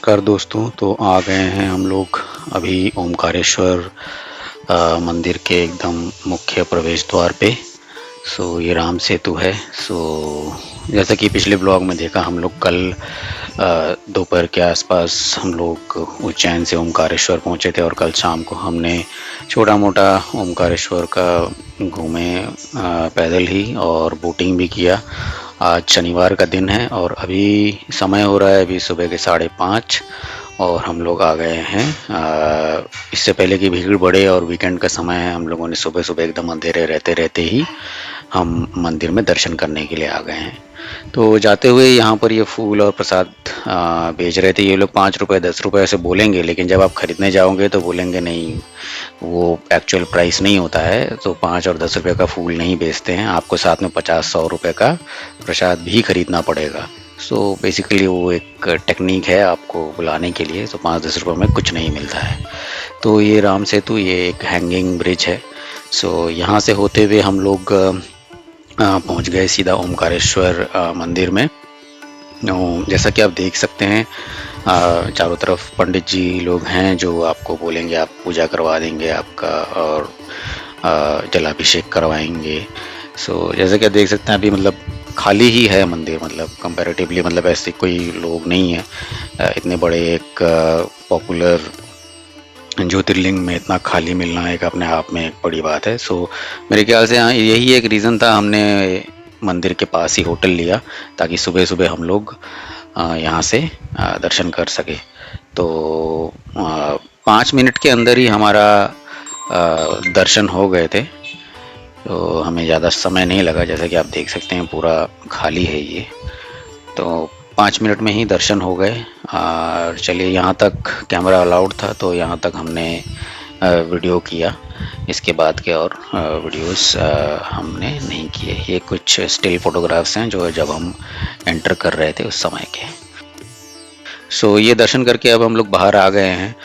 नमस्कार दोस्तों। तो आ गए हैं हम लोग अभी ओमकारेश्वर मंदिर के एकदम मुख्य प्रवेश द्वार पे। ये राम सेतु है। जैसा कि पिछले ब्लॉग में देखा, हम लोग कल दोपहर के आसपास हम लोग उज्जैन से ओमकारेश्वर पहुंचे थे और कल शाम को हमने छोटा मोटा ओमकारेश्वर का घूमे पैदल ही, और बोटिंग भी किया। आज शनिवार का दिन है और अभी समय हो रहा है अभी सुबह के 5:30 और हम लोग आ गए हैं। इससे पहले कि भीड़ बढ़े और वीकेंड का समय है, हम लोगों ने सुबह सुबह एकदम अंधेरे रहते रहते ही हम मंदिर में दर्शन करने के लिए आ गए हैं। तो जाते हुए यहाँ पर ये फूल और प्रसाद बेच रहे थे। ये लोग 5 रुपये 10 रुपये ऐसे बोलेंगे, लेकिन जब आप खरीदने जाओगे तो बोलेंगे नहीं, वो एक्चुअल प्राइस नहीं होता है। तो 5 और 10 रुपये का फूल नहीं बेचते हैं, आपको साथ में 50-100 रुपये का प्रसाद भी खरीदना पड़ेगा। बेसिकली वो एक टेक्निक है आपको बुलाने के लिए। 5-10 रुपये में कुछ नहीं मिलता है। तो ये राम सेतु, ये एक हैंगिंग ब्रिज है। यहाँ से होते हुए हम लोग पहुंच गए सीधा ओमकारेश्वर मंदिर में। जैसा कि आप देख सकते हैं, चारों तरफ पंडित जी लोग हैं जो आपको बोलेंगे, आप पूजा करवा देंगे आपका, और जलाभिषेक करवाएंगे। जैसा कि आप देख सकते हैं अभी मतलब खाली ही है मंदिर, मतलब कंपैरेटिवली, मतलब ऐसे कोई लोग नहीं है। इतने बड़े एक पॉपुलर ज्योतिर्लिंग में इतना खाली मिलना एक अपने आप में एक बड़ी बात है। मेरे ख्याल से यही एक रीज़न था, हमने मंदिर के पास ही होटल लिया ताकि सुबह सुबह हम लोग यहाँ से दर्शन कर सके। तो 5 मिनट के अंदर ही हमारा दर्शन हो गए थे, तो हमें ज़्यादा समय नहीं लगा। जैसा कि आप देख सकते हैं पूरा खाली है ये, तो 5 मिनट में ही दर्शन हो गए। और चलिए, यहाँ तक कैमरा अलाउड था तो यहाँ तक हमने वीडियो किया। इसके बाद के और वीडियोस हमने नहीं किए। ये कुछ स्टिल फोटोग्राफ्स हैं जो जब हम एंटर कर रहे थे उस समय के। ये दर्शन करके अब हम लोग बाहर आ गए हैं।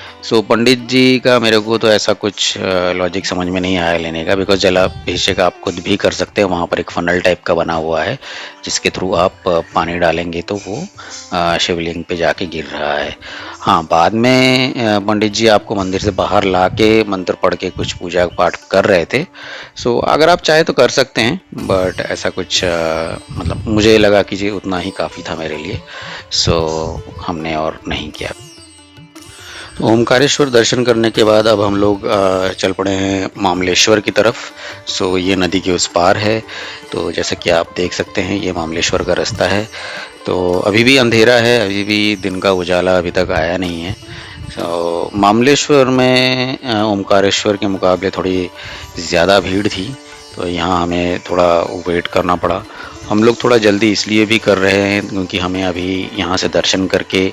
पंडित जी का मेरे को तो ऐसा कुछ लॉजिक समझ में नहीं आया लेने का, बिकॉज जलाभिषेक आप खुद भी कर सकते हैं। वहाँ पर एक फनल टाइप का बना हुआ है जिसके थ्रू आप पानी डालेंगे तो वो शिवलिंग पे जाके गिर रहा है। हाँ, बाद में पंडित जी आपको मंदिर से बाहर ला के मंत्र पढ़ के कुछ पूजा पाठ कर रहे थे। अगर आप चाहे तो कर सकते हैं, बट ऐसा कुछ मतलब मुझे लगा कि जी उतना ही काफ़ी था मेरे लिए। हमने और नहीं किया। ओमकारेश्वर दर्शन करने के बाद अब हम लोग चल पड़े हैं मामलेश्वर की तरफ। ये नदी के उस पार है। तो जैसा कि आप देख सकते हैं ये मामलेश्वर का रास्ता है। तो अभी भी अंधेरा है, अभी भी दिन का उजाला अभी तक आया नहीं है। मामलेश्वर में ओमकारेश्वर के मुकाबले थोड़ी ज़्यादा भीड़ थी, तो यहाँ हमें थोड़ा वेट करना पड़ा। हम लोग थोड़ा जल्दी इसलिए भी कर रहे हैं क्योंकि हमें अभी यहाँ से दर्शन करके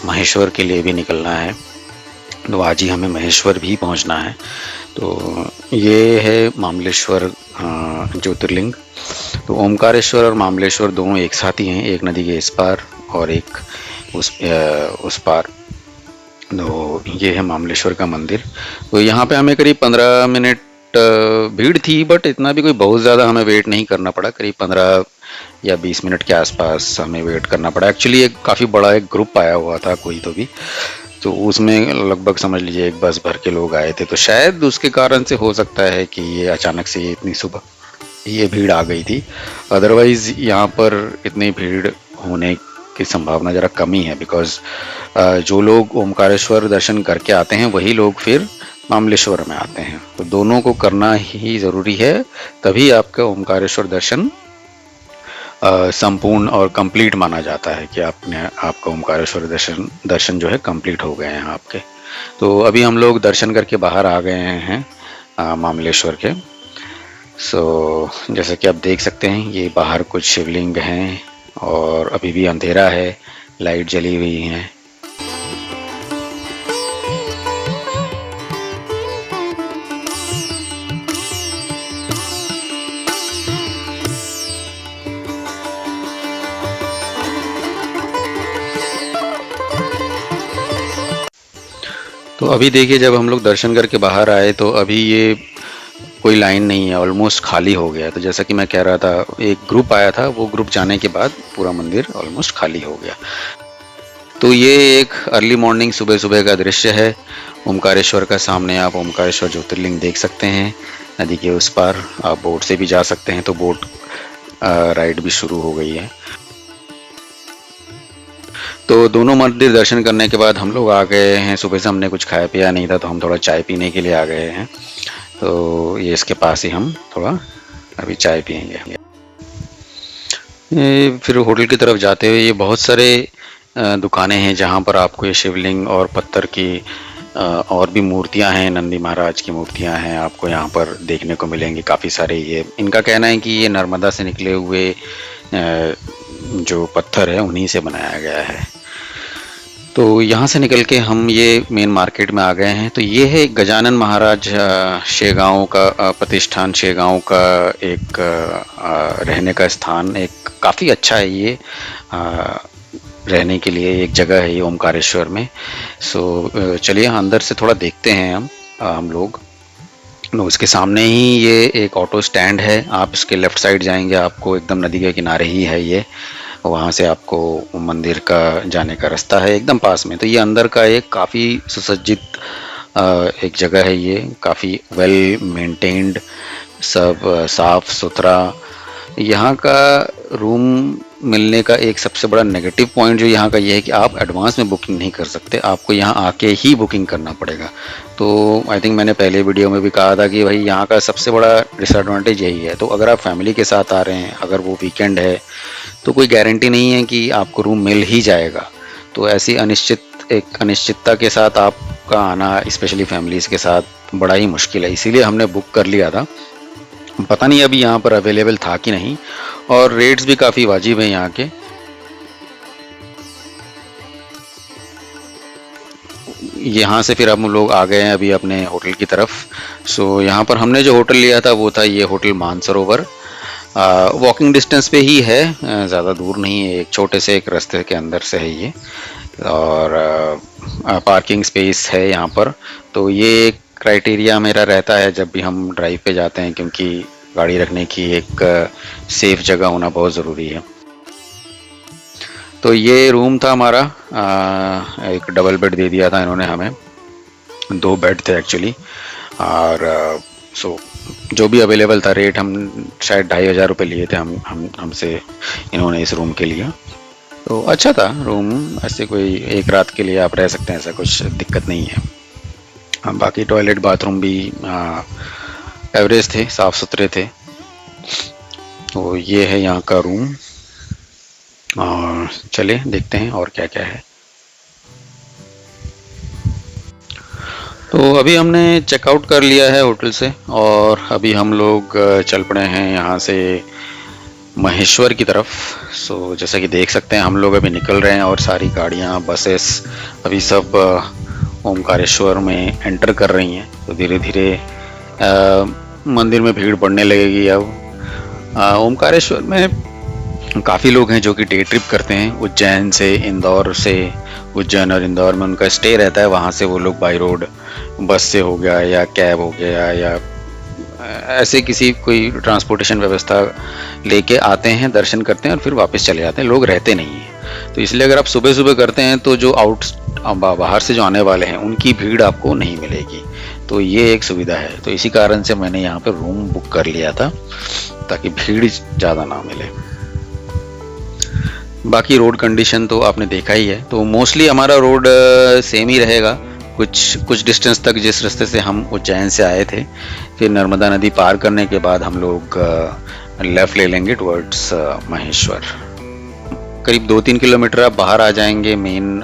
महेश्वर के लिए भी निकलना है। तो आज ही हमें महेश्वर भी पहुँचना है। तो ये है मामलेश्वर ज्योतिर्लिंग। तो ओमकारेश्वर और मामलेश्वर दोनों एक साथ ही हैं, एक नदी के इस पार और एक उस पार। तो ये है मामलेश्वर का मंदिर। तो यहाँ पे हमें करीब 15 मिनट भीड़ थी, बट इतना भी कोई बहुत ज़्यादा हमें वेट नहीं करना पड़ा। करीब 15 या 20 मिनट के आसपास हमें वेट करना पड़ा। एक्चुअली एक काफ़ी बड़ा एक ग्रुप आया हुआ था कोई तो उसमें लगभग समझ लीजिए एक बस भर के लोग आए थे। तो शायद उसके कारण से हो सकता है कि ये अचानक से इतनी सुबह ये भीड़ आ गई थी। अदरवाइज़ यहाँ पर इतनी भीड़ होने की संभावना ज़रा कम ही है, बिकॉज़ जो लोग ओमकारेश्वर दर्शन करके आते हैं वही लोग फिर मामलेश्वर में आते हैं। तो दोनों को करना ही ज़रूरी है, तभी आपका ओमकारेश्वर दर्शन संपूर्ण और कंप्लीट माना जाता है कि आपका ओमकारेश्वर दर्शन जो है कंप्लीट हो गए हैं आपके। तो अभी हम लोग दर्शन करके बाहर आ गए हैं मामलेश्वर के। जैसा कि आप देख सकते हैं ये बाहर कुछ शिवलिंग हैं और अभी भी अंधेरा है, लाइट जली हुई है। तो अभी देखिए, जब हम लोग दर्शन करके बाहर आए तो अभी ये कोई लाइन नहीं है, ऑलमोस्ट खाली हो गया है। तो जैसा कि मैं कह रहा था, एक ग्रुप आया था, वो ग्रुप जाने के बाद पूरा मंदिर ऑलमोस्ट खाली हो गया। तो ये एक अर्ली मॉर्निंग सुबह सुबह का दृश्य है ओमकारेश्वर का। सामने आप ओमकारेश्वर ज्योतिर्लिंग देख सकते हैं। नदी के उस पार आप बोट से भी जा सकते हैं, तो बोट राइड भी शुरू हो गई है। तो दोनों मंदिर दर्शन करने के बाद हम लोग आ गए हैं। सुबह से हमने कुछ खाया पिया नहीं था, तो हम थोड़ा चाय पीने के लिए आ गए हैं। तो ये इसके पास ही हम थोड़ा अभी चाय पियेंगे। ये फिर होटल की तरफ जाते हुए ये बहुत सारे दुकानें हैं जहाँ पर आपको ये शिवलिंग और पत्थर की और भी मूर्तियाँ हैं, नंदी महाराज की मूर्तियाँ हैं, आपको यहाँ पर देखने को मिलेंगी काफ़ी सारे। ये इनका कहना है कि ये नर्मदा से निकले हुए जो पत्थर है उन्हीं से बनाया गया है। तो यहाँ से निकल के हम ये मेन मार्केट में आ गए हैं। तो ये है गजानन महाराज शेगांव का प्रतिष्ठान, शेगांव का एक रहने का स्थान। एक काफ़ी अच्छा है ये रहने के लिए एक जगह है ये ओमकारेश्वर में। सो चलिए अंदर से थोड़ा देखते हैं हम लोग। उसके सामने ही ये एक ऑटो स्टैंड है। आप इसके लेफ़्ट साइड जाएंगे, आपको एकदम नदी के किनारे ही है ये। वहाँ से आपको मंदिर का जाने का रास्ता है एकदम पास में। तो ये अंदर का एक काफ़ी सुसज्जित एक जगह है ये, काफ़ी वेल मेंटेन्ड, सब साफ़ सुथरा। यहाँ का रूम मिलने का एक सबसे बड़ा नेगेटिव पॉइंट जो यहाँ का ये है कि आप एडवांस में बुकिंग नहीं कर सकते, आपको यहाँ आके ही बुकिंग करना पड़ेगा। तो आई थिंक मैंने पहले वीडियो में भी कहा था कि भाई यहाँ का सबसे बड़ा डिसएडवांटेज यही है। तो अगर आप फैमिली के साथ आ रहे हैं, अगर वो वीकेंड है, तो कोई गारंटी नहीं है कि आपको रूम मिल ही जाएगा। तो ऐसी अनिश्चितता के साथ आपका आना, स्पेशली फैमिलीज़ के साथ, बड़ा ही मुश्किल है। इसीलिए हमने बुक कर लिया था। पता नहीं अभी यहाँ पर अवेलेबल था कि नहीं, और रेट्स भी काफ़ी वाजिब हैं यहाँ के। यहाँ से फिर हम लोग आ गए हैं अभी अपने होटल की तरफ। सो यहाँ पर हमने जो होटल लिया था वो था ये होटल मानसरोवर। वॉकिंग डिस्टेंस पे ही है, ज़्यादा दूर नहीं है, एक छोटे से एक रास्ते के अंदर से है ये। और पार्किंग स्पेस है यहाँ पर। तो ये एक क्राइटेरिया मेरा रहता है जब भी हम ड्राइव पे जाते हैं, क्योंकि गाड़ी रखने की एक सेफ जगह होना बहुत ज़रूरी है। तो ये रूम था हमारा, एक डबल बेड दे दिया था इन्होंने हमें, 2 बेड थे एक्चुअली। और सो जो भी अवेलेबल था, रेट हम शायद 2500 रुपये लिए थे हमसे इन्होंने इस रूम के लिए। तो अच्छा था रूम, ऐसे कोई एक रात के लिए आप रह सकते हैं, ऐसा कुछ दिक्कत नहीं है। बाकी टॉयलेट बाथरूम भी एवरेज थे, साफ़ सुथरे थे। तो ये है यहाँ का रूम, और चलिए देखते हैं और क्या क्या है। तो अभी हमने चेकआउट कर लिया है होटल से, और अभी हम लोग चल पड़े हैं यहाँ से महेश्वर की तरफ। सो जैसा कि देख सकते हैं हम लोग अभी निकल रहे हैं, और सारी गाड़ियाँ, बसेस अभी सब ओमकारेश्वर में एंटर कर रही हैं। तो धीरे धीरे मंदिर में भीड़ बढ़ने लगेगी। अब ओमकारेश्वर में काफ़ी लोग हैं जो कि डे ट्रिप करते हैं, उज्जैन से, इंदौर से। उज्जैन और इंदौर में उनका स्टे रहता है, वहाँ से वो लोग बाई रोड बस से हो गया या कैब हो गया या ऐसे किसी कोई ट्रांसपोर्टेशन व्यवस्था लेके आते हैं, दर्शन करते हैं और फिर वापस चले जाते हैं। लोग रहते नहीं हैं। तो इसलिए अगर आप सुबह सुबह करते हैं तो जो बाहर से जो आने वाले हैं उनकी भीड़ आपको नहीं मिलेगी। तो ये एक सुविधा है। तो इसी कारण से मैंने यहाँ पे रूम बुक कर लिया था, ताकि भीड़ ज़्यादा ना मिले। बाकी रोड कंडीशन तो आपने देखा ही है। तो मोस्टली हमारा रोड सेम ही रहेगा, कुछ डिस्टेंस तक जिस रास्ते से हम उज्जैन से आए थे। फिर नर्मदा नदी पार करने के बाद हम लोग लेफ़्ट ले लेंगे टुवर्ड्स महेश्वर। करीब 2-3 किलोमीटर आप बाहर आ जाएंगे मेन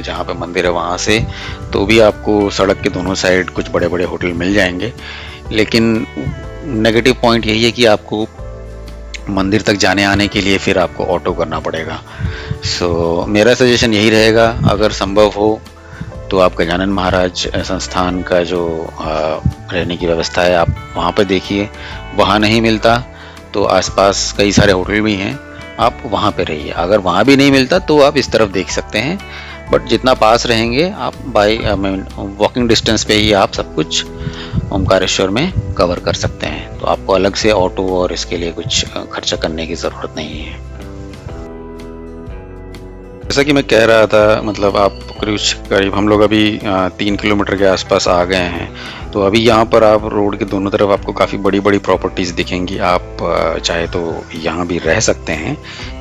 जहाँ पे मंदिर है वहाँ से, तो भी आपको सड़क के दोनों साइड कुछ बड़े बड़े होटल मिल जाएंगे। लेकिन नेगेटिव पॉइंट यही है कि आपको मंदिर तक जाने आने के लिए फिर आपको ऑटो करना पड़ेगा। सो मेरा सजेशन यही रहेगा, अगर संभव हो तो आप गजानन महाराज संस्थान का जो रहने की व्यवस्था है आप वहाँ पर देखिए। वहाँ नहीं मिलता तो आसपास कई सारे होटल भी हैं, आप वहाँ पे रहिए। अगर वहाँ भी नहीं मिलता तो आप इस तरफ देख सकते हैं, बट जितना पास रहेंगे आप वॉकिंग डिस्टेंस पे ही आप सब कुछ ओमकारेश्वर में कवर कर सकते हैं। तो आपको अलग से ऑटो और इसके लिए कुछ खर्चा करने की ज़रूरत नहीं है। जैसा कि मैं कह रहा था, मतलब आप करीब हम लोग अभी 3 किलोमीटर के आसपास आ गए हैं। तो अभी यहाँ पर आप रोड के दोनों तरफ आपको काफ़ी बड़ी बड़ी प्रॉपर्टीज़ दिखेंगी। आप चाहे तो यहाँ भी रह सकते हैं,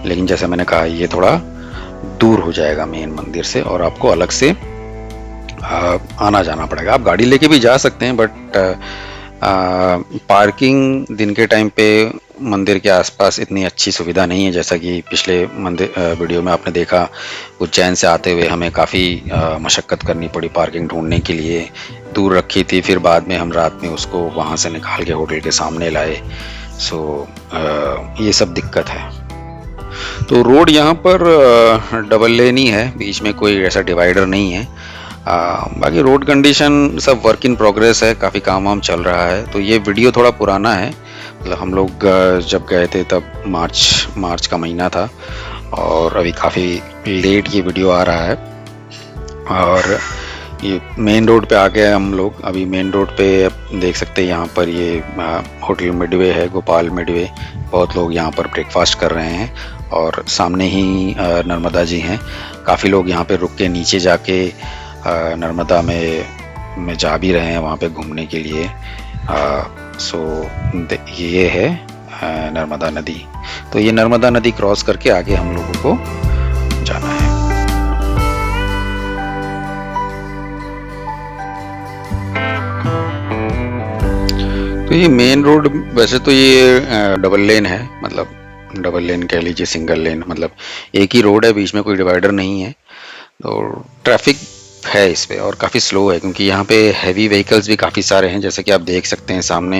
लेकिन जैसे मैंने कहा ये थोड़ा दूर हो जाएगा मेन मंदिर से और आपको अलग से आना जाना पड़ेगा। आप गाड़ी लेके भी जा सकते हैं, बट पार्किंग दिन के टाइम पे मंदिर के आसपास इतनी अच्छी सुविधा नहीं है। जैसा कि पिछले मंदिर वीडियो में आपने देखा, उज्जैन से आते हुए हमें काफ़ी मशक्क़त करनी पड़ी पार्किंग ढूंढने के लिए। दूर रखी थी, फिर बाद में हम रात में उसको वहाँ से निकाल के होटल के सामने लाए। सो ये सब दिक्कत है। तो रोड यहाँ पर डबल लेन ही है, बीच में कोई ऐसा डिवाइडर नहीं है। बाकी रोड कंडीशन सब वर्क इन प्रोग्रेस है, काफ़ी काम वाम चल रहा है। तो ये वीडियो थोड़ा पुराना है, मतलब हम लोग जब गए थे तब मार्च का महीना था, और अभी काफ़ी लेट ये वीडियो आ रहा है। और ये मेन रोड पे आ गए हम लोग। अभी मेन रोड पे देख सकते हैं, यहाँ पर ये होटल मिडवे है, गोपाल मिडवे। बहुत लोग यहाँ पर ब्रेकफास्ट कर रहे हैं, और सामने ही नर्मदा जी हैं। काफ़ी लोग यहाँ पे रुक के नीचे जाके नर्मदा में जा भी रहे हैं वहाँ पे घूमने के लिए। सो ये है नर्मदा नदी। तो ये नर्मदा नदी क्रॉस करके आगे हम लोगों को जाना है। तो ये मेन रोड, वैसे तो ये डबल लेन है, मतलब डबल लेन कह लीजिए, सिंगल लेन, मतलब एक ही रोड है, बीच में कोई डिवाइडर नहीं है। तो ट्रैफिक है इस पे और काफ़ी स्लो है, क्योंकि यहाँ पे हैवी व्हीकल्स भी काफ़ी सारे हैं। जैसे कि आप देख सकते हैं सामने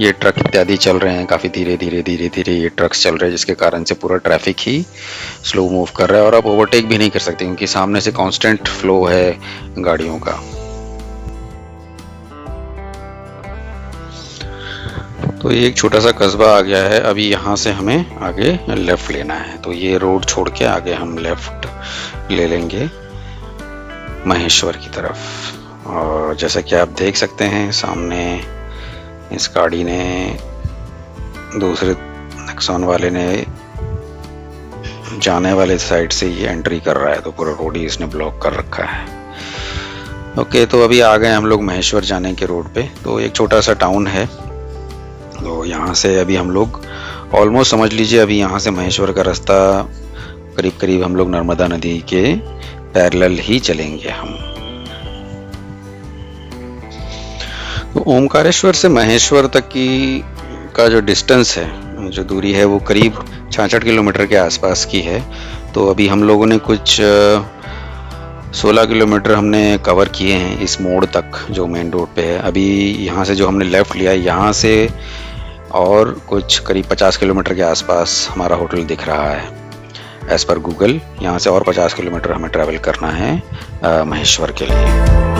ये ट्रक इत्यादि चल रहे हैं, काफ़ी धीरे धीरे ये ट्रक्स चल रहे हैं, जिसके कारण से पूरा ट्रैफिक ही स्लो मूव कर रहा है। और आप ओवरटेक भी नहीं कर सकते, क्योंकि सामने से कांस्टेंट फ्लो है गाड़ियों का। तो ये एक छोटा सा कस्बा आ गया है। अभी यहाँ से हमें आगे लेफ़्ट लेना है। तो ये रोड छोड़ के आगे हम लेफ़्ट ले लेंगे महेश्वर की तरफ। और जैसा कि आप देख सकते हैं सामने इस गाड़ी ने, दूसरे नेक्सॉन वाले ने जाने वाले साइड से ये एंट्री कर रहा है, तो पूरा रोड ही इसने ब्लॉक कर रखा है। ओके, तो अभी आ गए हम लोग महेश्वर जाने के रोड पे। तो एक छोटा सा टाउन है। तो यहाँ से अभी हम लोग ऑलमोस्ट समझ लीजिए, अभी यहाँ से महेश्वर का रास्ता करीब करीब हम लोग नर्मदा नदी के पैरेलल ही चलेंगे हम। तो ओमकारेश्वर से महेश्वर तक का जो डिस्टेंस है, जो दूरी है, वो करीब 66 किलोमीटर के आसपास की है। तो अभी हम लोगों ने कुछ 16 किलोमीटर हमने कवर किए हैं इस मोड़ तक, जो मेन रोड पे है। अभी यहाँ से जो हमने लेफ़्ट लिया, यहाँ से और कुछ करीब 50 किलोमीटर के आसपास हमारा होटल दिख रहा है एज़ पर गूगल। यहाँ से और 50 किलोमीटर हमें ट्रैवल करना है महेश्वर के लिए।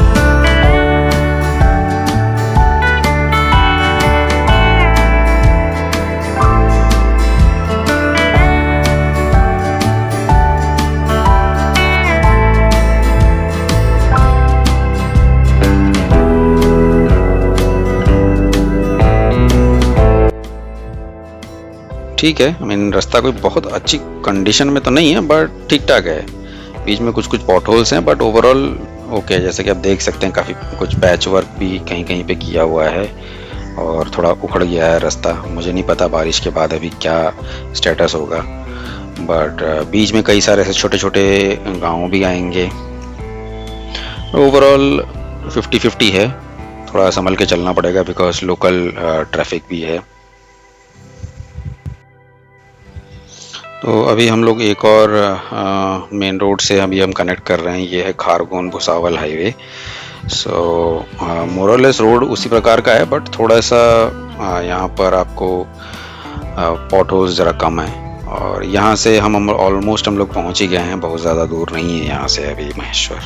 ठीक है, आई मीन रास्ता कोई बहुत अच्छी कंडीशन में तो नहीं है, बट ठीक ठाक है। बीच में कुछ पॉट होल्स हैं, बट ओवरऑल ओके। जैसे कि आप देख सकते हैं, काफ़ी कुछ पैच वर्क भी कहीं कहीं पे किया हुआ है, और थोड़ा उखड़ गया है रास्ता। मुझे नहीं पता बारिश के बाद अभी क्या स्टेटस होगा, बट बीच में कई सारे ऐसे छोटे छोटे गाँव भी आएंगे। ओवरऑल 50-50 है। थोड़ा संभल के चलना पड़ेगा, बिकॉज लोकल ट्रैफिक भी है। तो अभी हम लोग एक और मेन रोड से अभी हम कनेक्ट कर रहे हैं। ये है खारगोन भुसावल हाईवे। सो मोरलेस रोड उसी प्रकार का है, बट थोड़ा सा यहाँ पर आपको पॉट होल्स ज़रा कम है। और यहाँ से हम ऑलमोस्ट हम लोग पहुँच ही गए हैं, बहुत ज़्यादा दूर नहीं है यहाँ से। अभी महेश्वर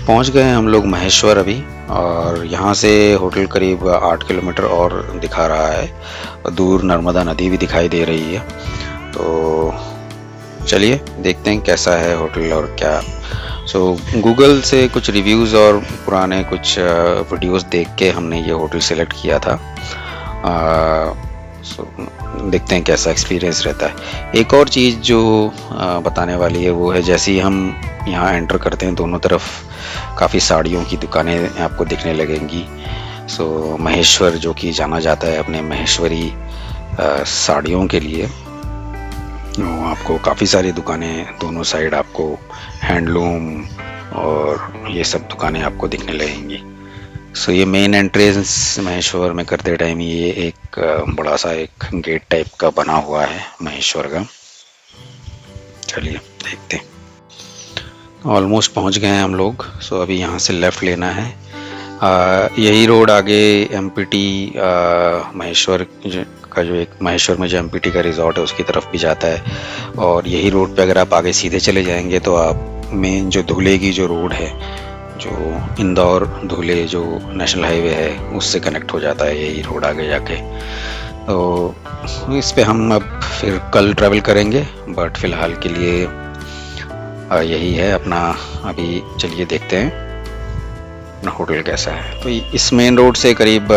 पहुँच गए हैं हम लोग महेश्वर अभी, और यहाँ से होटल करीब 8 किलोमीटर और दिखा रहा है, और दूर नर्मदा नदी भी दिखाई दे रही है। तो चलिए देखते हैं कैसा है होटल और क्या। सो गूगल से कुछ रिव्यूज़ और पुराने कुछ वीडियोस देख के हमने ये होटल सेलेक्ट किया था। सो देखते हैं कैसा एक्सपीरियंस रहता है। एक और चीज़ जो बताने वाली है वो है, जैसे ही हम यहाँ एंटर करते हैं दोनों तरफ काफ़ी साड़ियों की दुकानें आपको दिखने लगेंगी। सो महेश्वर जो कि जाना जाता है अपने महेश्वरी साड़ियों के लिए, वो आपको काफ़ी सारी दुकानें दोनों साइड आपको हैंडलूम और ये सब दुकानें आपको दिखने लगेंगी। सो ये मेन एंट्रेंस महेश्वर में करते टाइम ये एक बड़ा सा एक गेट टाइप का बना हुआ है महेश्वर का। चलिए देखते हैं। ऑलमोस्ट पहुंच गए हैं हम लोग। सो अभी यहाँ से लेफ़्ट लेना है। यही रोड आगे एमपीटी महेश्वर का जो एक महेश्वर में जो एमपीटी का रिजॉर्ट है उसकी तरफ भी जाता है। और यही रोड पे अगर आप आगे सीधे चले जाएंगे तो आप मेन जो धुले की जो रोड है, जो इंदौर धुले जो नेशनल हाईवे है उससे कनेक्ट हो जाता है यही रोड आगे जाके। तो इस पे हम अब फिर कल ट्रैवल करेंगे, बट फ़िलहाल के लिए यही है अपना। अभी चलिए देखते हैं अपना होटल कैसा है। तो इस मेन रोड से करीब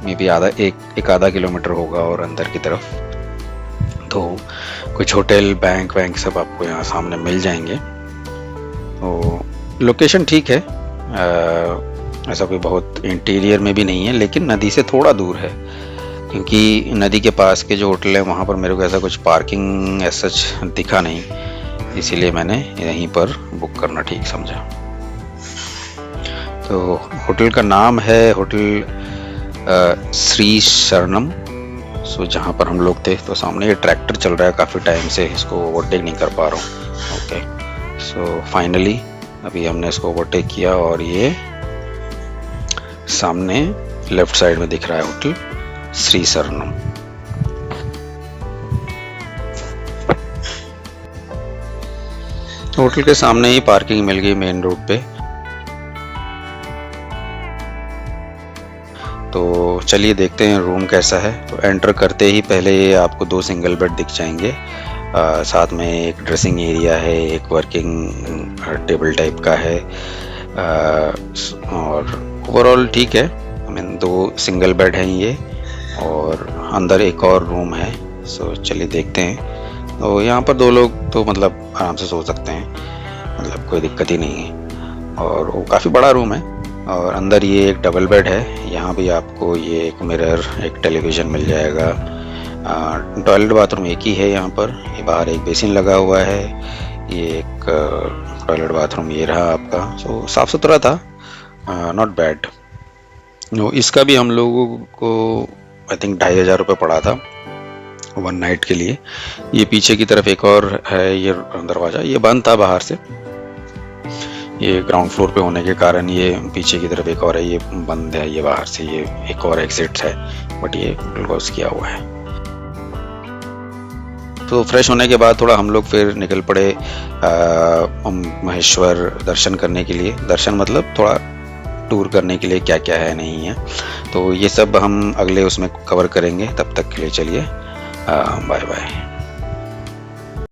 मे बी एक आधा किलोमीटर होगा और अंदर की तरफ तो कुछ होटल बैंक सब आपको यहाँ सामने मिल जाएंगे। तो लोकेशन ठीक है, ऐसा कोई बहुत इंटीरियर में भी नहीं है, लेकिन नदी से थोड़ा दूर है, क्योंकि नदी के पास के जो होटल है वहाँ पर मेरे को ऐसा कुछ पार्किंग ऐसा दिखा नहीं, इसीलिए मैंने यहीं पर बुक करना ठीक समझा। तो होटल का नाम है होटल श्री शरणम। सो जहाँ पर हम लोग थे तो सामने ये ट्रैक्टर चल रहा है काफ़ी टाइम से, इसको ओवरटेक नहीं कर पा रहा हूँ। ओके, सो फाइनली अभी हमने इसको ओवरटेक किया और ये सामने लेफ्ट साइड में दिख रहा है होटल श्री शरणम। होटल के सामने ही पार्किंग मिल गई मेन रोड पे। तो चलिए देखते हैं रूम कैसा है। तो एंटर करते ही पहले ये आपको 2 सिंगल बेड दिख जाएंगे, साथ में एक ड्रेसिंग एरिया है, एक वर्किंग टेबल टाइप का है, और ओवरऑल ठीक है। आई मीन 2 सिंगल बेड हैं ये, और अंदर एक और रूम है। सो चलिए देखते हैं। तो यहाँ पर 2 लोग तो मतलब आराम से सो सकते हैं, मतलब कोई दिक्कत ही नहीं है, और वो काफ़ी बड़ा रूम है। और अंदर ये एक डबल बेड है, यहाँ भी आपको ये एक मिरर, एक टेलीविज़न मिल जाएगा। टॉयलेट बाथरूम एक ही है यहाँ पर। ये बाहर एक बेसिन लगा हुआ है, ये एक टॉयलेट बाथरूम ये रहा आपका। सो साफ़ सुथरा था, नॉट बैड। इसका भी हम लोगों को आई थिंक 2500 रुपये पड़ा था 1 नाइट के लिए। ये पीछे की तरफ एक और है ये दरवाज़ा, ये बंद था बाहर से, ये ग्राउंड फ्लोर पे होने के कारण ये पीछे की तरफ एक और है, ये बंद है। ये बाहर से ये एक और एग्जिट है, बट ये क्लोज किया हुआ है। तो फ्रेश होने के बाद थोड़ा हम लोग फिर निकल पड़े महेश्वर दर्शन करने के लिए। दर्शन मतलब थोड़ा टूर करने के लिए क्या क्या है नहीं है, तो ये सब हम अगले उसमें कवर करेंगे। तब तक के लिए चलिए बाय बाय।